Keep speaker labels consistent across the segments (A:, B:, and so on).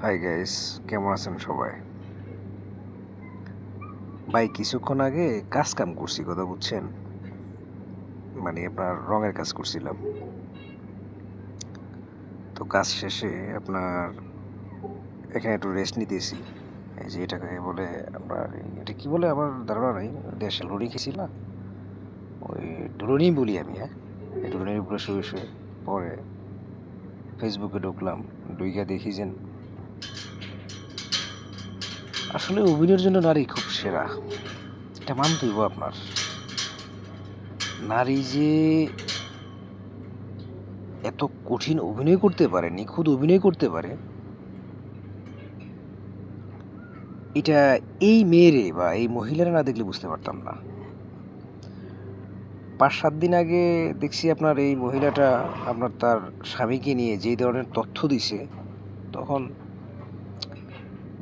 A: Hi guys, কেমন আছেন সবাই? ভাই কিছুক্ষণ আগে কাজ কাম করছি, কথা বুঝছেন? মানে আপনার রঙের কাজ করছিলাম। তো কাজ শেষে আপনার এখানে একটু রেস্ট নিতেছি। এই যে এটাকে বলে আপনার এটা কি বলে আমার ধারণা নাই। দেশে লুড়ি খেয়েছি না, ওই ডুরুনি বলি আমি, হ্যাঁ। এই ডুরুনির উপরে শুয়ে শুয়ে পরে ফেসবুকে ঢুকলাম, ঢুইকা দেখি যে আসলে অভিনয়ের জন্য নারী খুব সেরা। এটা মানতে হইব আপনার। নারী যে এত কঠিন অভিনয় করতে পারে, নিখুঁত অভিনয় করতে পারে, এটা এই মেয়েরে বা এই মহিলারা না দেখলে বুঝতে পারতাম না। ৫-৭ দিন আগে দেখছি আপনার এই মহিলাটা আপনার তার স্বামীকে নিয়ে যেই ধরনের তথ্য দিছে, তখন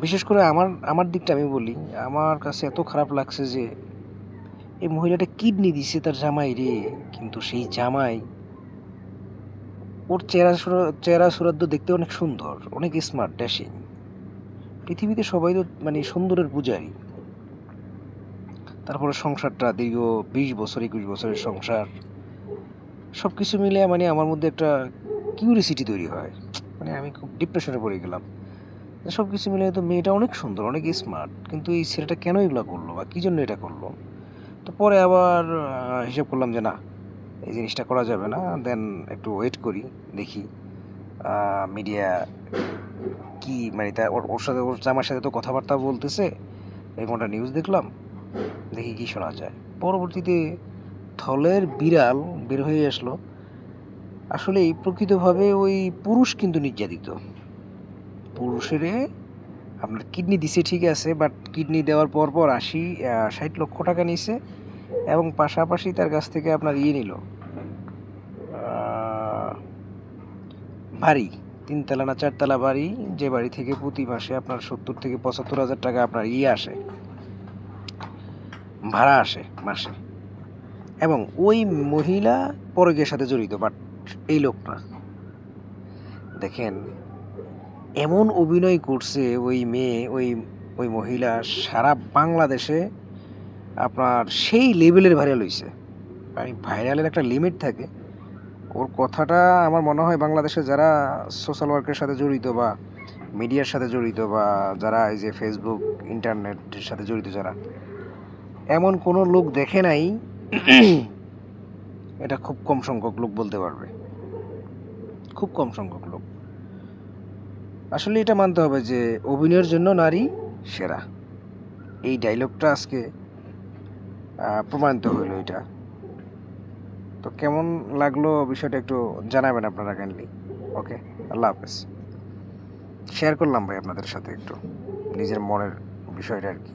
A: বিশেষ করে আমার আমার দিকটা আমি বলি, আমার কাছে এত খারাপ লাগছে যে এই মহিলাটা কিডনি দিছে তার জামাই রে, কিন্তু সেই জামাই ওর চেহারা সুরাদ্দ দেখতে অনেক সুন্দর, অনেক স্মার্ট, ড্যাশিং। পৃথিবীতে সবাই তো মানে সুন্দরের পূজারী। তারপরে সংসারটা দীর্ঘ ২০ বছর ২১ বছরের সংসার, সব কিছু মিলে মানে আমার মধ্যে একটা কিউরিসিটি তৈরি হয়। মানে আমি খুব ডিপ্রেশনে পড়ে গেলাম। সব কিছু মিলে তো মেয়েটা অনেক সুন্দর, অনেক স্মার্ট, কিন্তু এই ছেলেটা কেন এগুলো করলো বা কী জন্য এটা করলো? তো পরে আবার হিসাব করলাম যে না, এই জিনিসটা করা যাবে না। দেন একটু ওয়েট করি, দেখি মিডিয়া কি মানে তা ওর সাথে ওর জামার সাথে তো কথাবার্তা বলতেছে, এরকম একটা নিউজ দেখলাম, দেখি কি শোনা যায়। পরবর্তীতে থলের বিড়াল বের হয়ে আসলো। আসলেই প্রকৃতভাবে ওই পুরুষ কিন্তু নির্যাতিত। পুরুষেরে আপনার কিডনি দিছে ঠিক আছে, বাট কিডনি দেওয়ার পর পর ৬০ লক্ষ টাকা নিছে এবং পাশাপাশি তার কাছ থেকে আপনার নিল বাড়ি, ৩ তলা না ৪ তলা বাড়ি, যে বাড়ি থেকে প্রতি মাসে আপনার ৭০ থেকে ৭৫ হাজার টাকা আপনার আসে, ভাড়া আসে মাসে। এবং ওই মহিলা পরকীয়ার সাথে জড়িত, বাট এই লোক না। দেখেন, এমন অভিনয় করছে ওই মেয়ে, ওই মহিলা, সারা বাংলাদেশে আপনার সেই লেভেলের ভাইরাল হইছে। মানে ভাইরালের একটা লিমিট থাকে। ওর কথাটা আমার মনে হয় বাংলাদেশে যারা সোশ্যাল ওয়ার্কের সাথে জড়িত বা মিডিয়ার সাথে জড়িত বা যারা এই যে ফেসবুক ইন্টারনেটের সাথে জড়িত, যারা এমন কোনো লোক দেখে নাই এটা খুব কম সংখ্যক লোক বলতে পারবে, খুব কম সংখ্যক লোক। আসলে এটা মানতে হবে যে অভিনয়ের জন্য নারী সেরা। এই ডায়লগটা আজকে প্রমাণিত হইল এটা। তো কেমন লাগলো বিষয়টা একটু জানাবেন আপনারা কাইন্ডলি। ওকে, আল্লাহ হাফেজ। শেয়ার করলাম ভাই আপনাদের সাথে একটু নিজের মনের বিষয়টা আর কি।